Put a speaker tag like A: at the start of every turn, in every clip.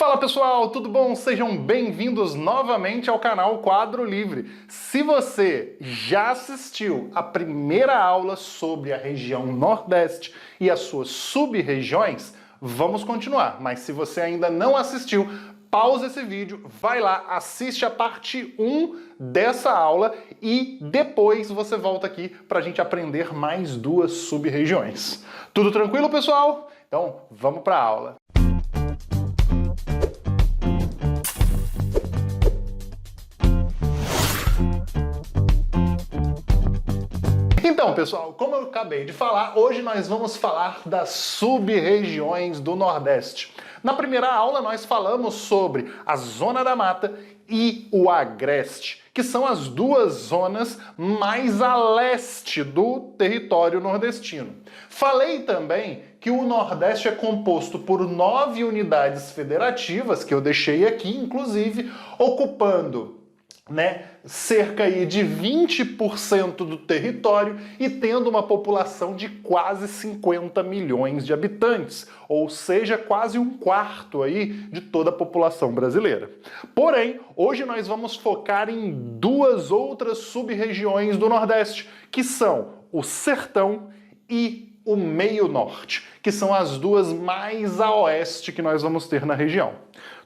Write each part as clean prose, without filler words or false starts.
A: Fala pessoal, tudo bom? Sejam bem-vindos novamente ao canal Quadro Livre. Se você já assistiu a primeira aula sobre a região Nordeste e as suas sub-regiões, vamos continuar. Mas se você ainda não assistiu, pausa esse vídeo, vai lá, assiste a parte 1 dessa aula e depois você volta aqui para a gente aprender mais duas sub-regiões. Tudo tranquilo, pessoal? Então, vamos para a aula. Então, pessoal, como eu acabei de falar, hoje nós vamos falar das sub-regiões do Nordeste. Na primeira aula nós falamos sobre a Zona da Mata e o Agreste, que são as duas zonas mais a leste do território nordestino. Falei também que o Nordeste é composto por 9 unidades federativas, que eu deixei aqui, inclusive, ocupando cerca aí de 20% do território e tendo uma população de quase 50 milhões de habitantes, ou seja, quase um quarto aí de toda a população brasileira. Porém, hoje nós vamos focar em duas outras sub-regiões do Nordeste, que são o Sertão e o Meio Norte, que são as duas mais a oeste que nós vamos ter na região.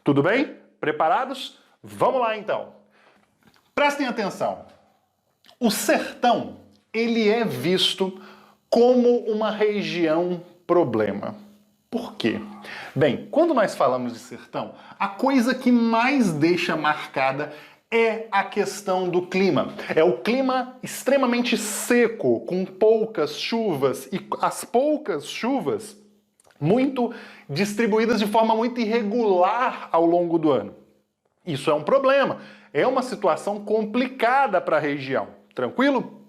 A: Tudo bem? Preparados? Vamos lá então! Prestem atenção, o sertão, ele é visto como uma região problema. Por quê? Bem, quando nós falamos de sertão, a coisa que mais deixa marcada é a questão do clima. É o clima extremamente seco, com poucas chuvas, e as poucas chuvas muito distribuídas de forma muito irregular ao longo do ano. Isso é um problema. É uma situação complicada para a região, tranquilo?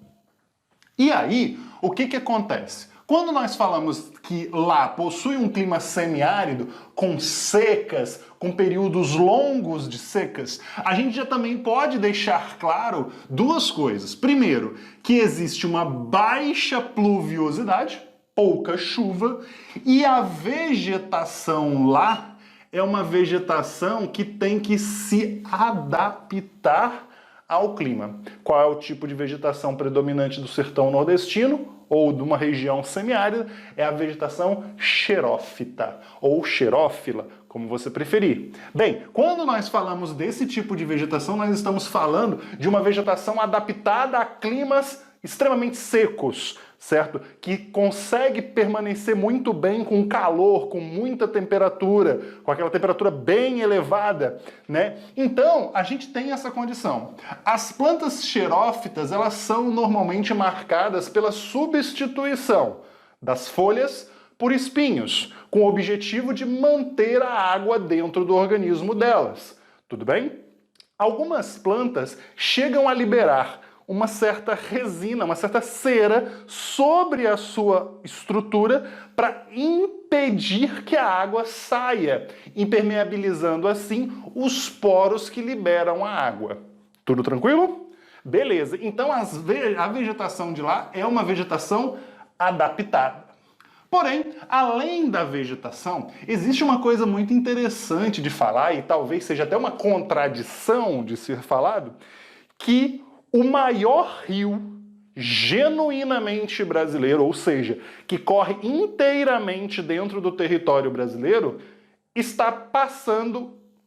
A: E aí, o que acontece? Quando nós falamos que lá possui um clima semiárido, com secas, com períodos longos de secas, a gente já também pode deixar claro duas coisas. Primeiro, que existe uma baixa pluviosidade, pouca chuva, e a vegetação lá é uma vegetação que tem que se adaptar ao clima. Qual é o tipo de vegetação predominante do sertão nordestino ou de uma região semiárida? É a vegetação xerófita ou xerófila, como você preferir. Bem, quando nós falamos desse tipo de vegetação, nós estamos falando de uma vegetação adaptada a climas extremamente secos, certo? Que consegue permanecer muito bem com calor, com muita temperatura, com aquela temperatura bem elevada, Então, a gente tem essa condição. As plantas xerófitas, elas são normalmente marcadas pela substituição das folhas por espinhos, com o objetivo de manter a água dentro do organismo delas. Tudo bem? Algumas plantas chegam a liberar uma certa resina, uma certa cera sobre a sua estrutura para impedir que a água saia, impermeabilizando assim os poros que liberam a água. Tudo tranquilo? Beleza, então a vegetação de lá é uma vegetação adaptada. Porém, além da vegetação, existe uma coisa muito interessante de falar, e talvez seja até uma contradição de ser falado, que o maior rio genuinamente brasileiro, ou seja, que corre inteiramente dentro do território brasileiro, está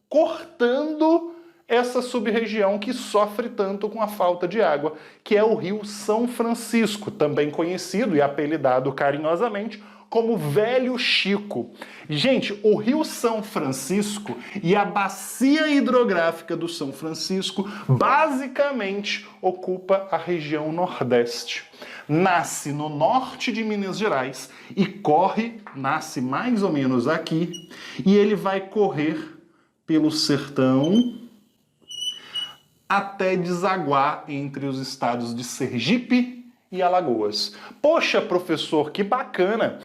A: cortando essa sub-região que sofre tanto com a falta de água, que é o Rio São Francisco, também conhecido e apelidado carinhosamente como Velho Chico. Gente, o Rio São Francisco e a bacia hidrográfica do São Francisco basicamente ocupa a região Nordeste. Nasce no norte de Minas Gerais e nasce mais ou menos aqui, e ele vai correr pelo sertão até desaguar entre os estados de Sergipe e Alagoas. Poxa, professor, que bacana!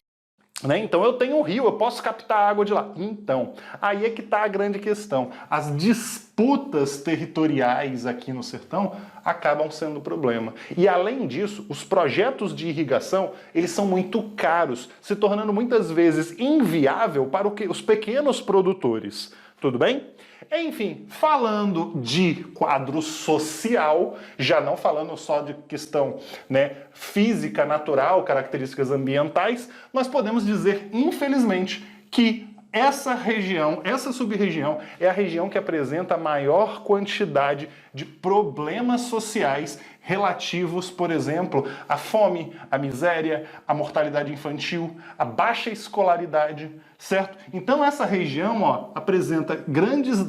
A: Então eu tenho um rio, eu posso captar água de lá. Então, aí é que está a grande questão. As disputas territoriais aqui no sertão acabam sendo problema. E além disso, os projetos de irrigação, eles são muito caros, se tornando muitas vezes inviável para os pequenos produtores, Tudo bem? Enfim, falando de quadro social, já não falando só de questão, né, física, natural, características ambientais, nós podemos dizer, infelizmente, que essa região, essa sub-região, é a região que apresenta a maior quantidade de problemas sociais relativos, por exemplo, à fome, à miséria, à mortalidade infantil, à baixa escolaridade, certo? Então essa região, ó, apresenta grandes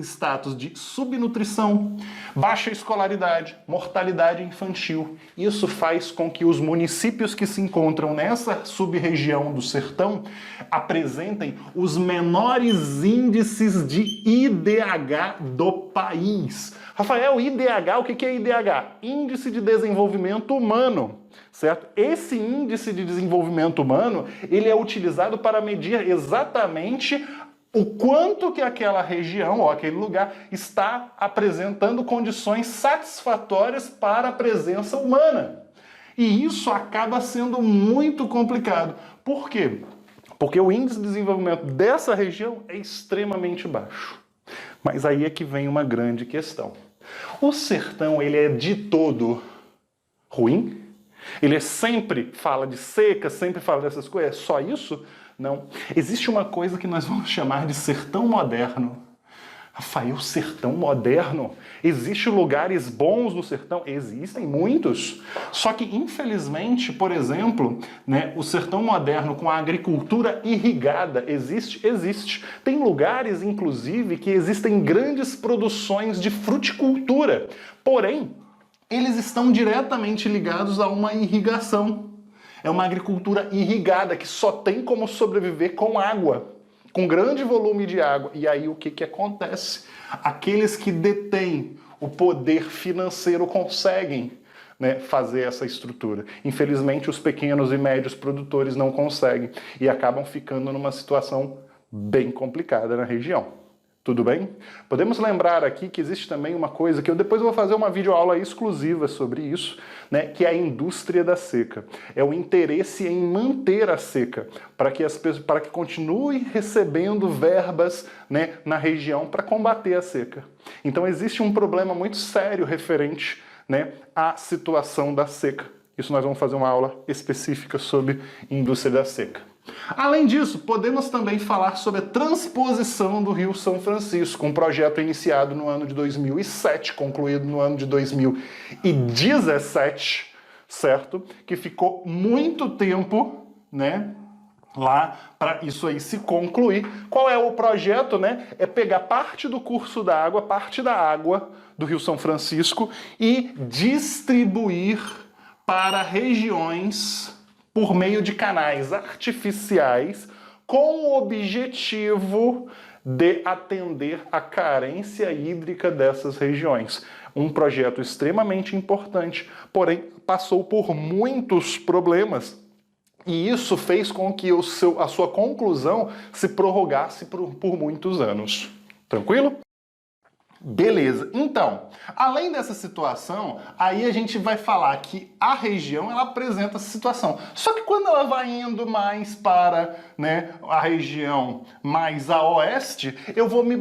A: status de subnutrição, baixa escolaridade, mortalidade infantil. Isso faz com que os municípios que se encontram nessa sub-região do sertão apresentem os menores índices de IDH do país. Rafael, IDH, o que é IDH? Índice de Desenvolvimento Humano, certo? Esse índice de desenvolvimento humano, ele é utilizado para medir exatamente o quanto que aquela região ou aquele lugar está apresentando condições satisfatórias para a presença humana. E isso acaba sendo muito complicado. Por quê? Porque o índice de desenvolvimento dessa região é extremamente baixo. Mas aí é que vem uma grande questão. O sertão, ele é de todo ruim? Ele sempre fala de seca, sempre fala dessas coisas? É só isso? Não. Existe uma coisa que nós vamos chamar de sertão moderno. Rafael, sertão moderno? Existem lugares bons no sertão? Existem muitos. Só que, infelizmente, por exemplo, né, o sertão moderno com a agricultura irrigada existe? Existe. Tem lugares, inclusive, que existem grandes produções de fruticultura. Porém, eles estão diretamente ligados a uma irrigação. É uma agricultura irrigada que só tem como sobreviver com água, com grande volume de água. E aí o que acontece? Aqueles que detêm o poder financeiro conseguem, né, fazer essa estrutura. Infelizmente, os pequenos e médios produtores não conseguem e acabam ficando numa situação bem complicada na região. Tudo bem? Podemos lembrar aqui que existe também uma coisa que eu depois vou fazer uma videoaula exclusiva sobre isso, né, que é a indústria da seca. É o interesse em manter a seca, para que continue recebendo verbas, né, na região para combater a seca. Então existe um problema muito sério referente, né, à situação da seca. Isso nós vamos fazer uma aula específica sobre indústria da seca. Além disso, podemos também falar sobre a transposição do Rio São Francisco, um projeto iniciado no ano de 2007, concluído no ano de 2017, certo? Que ficou muito tempo, né, lá para isso aí se concluir. Qual é o projeto, né? É pegar parte do curso da água, parte da água do Rio São Francisco e distribuir para regiões por meio de canais artificiais com o objetivo de atender a carência hídrica dessas regiões. Um projeto extremamente importante, porém passou por muitos problemas e isso fez com que a sua conclusão se prorrogasse por muitos anos. Tranquilo? Beleza, então, além dessa situação, aí a gente vai falar que a região ela apresenta essa situação. Só que quando ela vai indo mais para, né, a região mais a oeste, eu vou me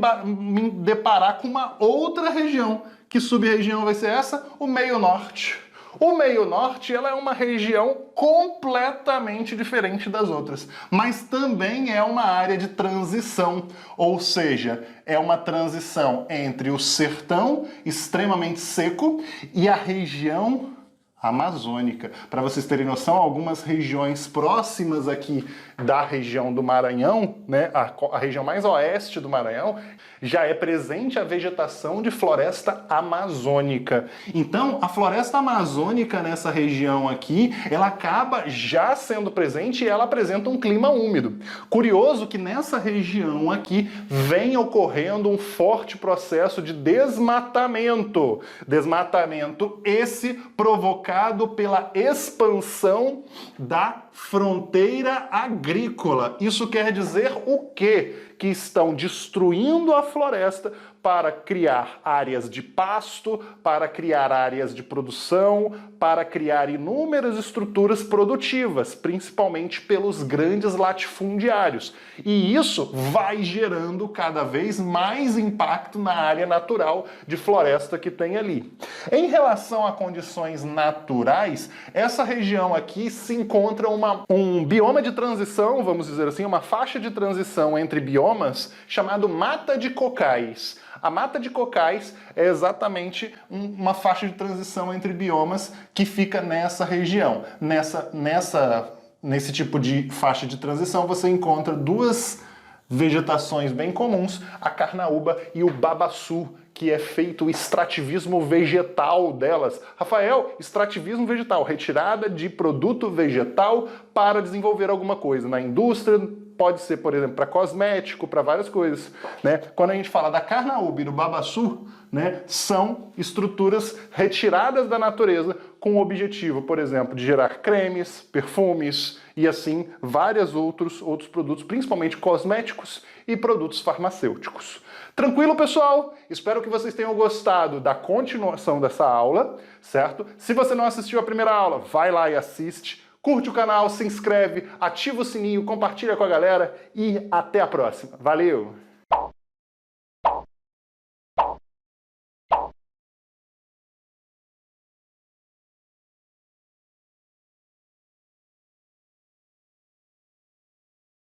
A: deparar com uma outra região. Que sub-região vai ser essa? O meio norte. O meio norte ela é uma região completamente diferente das outras, mas também é uma área de transição, ou seja, é uma transição entre o sertão extremamente seco e a região amazônica. Para vocês terem noção, algumas regiões próximas aqui da região do Maranhão, né, a região mais oeste do Maranhão, já é presente a vegetação de floresta amazônica. Então, a floresta amazônica nessa região aqui, ela acaba já sendo presente e ela apresenta um clima úmido. Curioso que nessa região aqui vem ocorrendo um forte processo de desmatamento. Desmatamento esse provocado pela expansão da fronteira agrícola. Isso quer dizer o quê? Que estão destruindo a floresta para criar áreas de pasto, para criar áreas de produção, para criar inúmeras estruturas produtivas, principalmente pelos grandes latifundiários. E isso vai gerando cada vez mais impacto na área natural de floresta que tem ali. Em relação a condições naturais, essa região aqui se encontra um bioma de transição, vamos dizer assim, uma faixa de transição entre biomas chamado Mata de Cocais. A Mata de Cocais é exatamente uma faixa de transição entre biomas que fica nessa região. Nesse tipo de faixa de transição você encontra duas vegetações bem comuns, a carnaúba e o babaçu, que é feito o extrativismo vegetal delas. Rafael, extrativismo vegetal, retirada de produto vegetal para desenvolver alguma coisa na indústria. Pode ser, por exemplo, para cosmético, para várias coisas, né? Quando a gente fala da carnaúba e do babaçu, né, são estruturas retiradas da natureza com o objetivo, por exemplo, de gerar cremes, perfumes e assim vários outros produtos, principalmente cosméticos e produtos farmacêuticos. Tranquilo, pessoal? Espero que vocês tenham gostado da continuação dessa aula, certo? Se você não assistiu a primeira aula, vai lá e assiste. Curte o canal, se inscreve, ativa o sininho, compartilha com a galera e até a próxima. Valeu!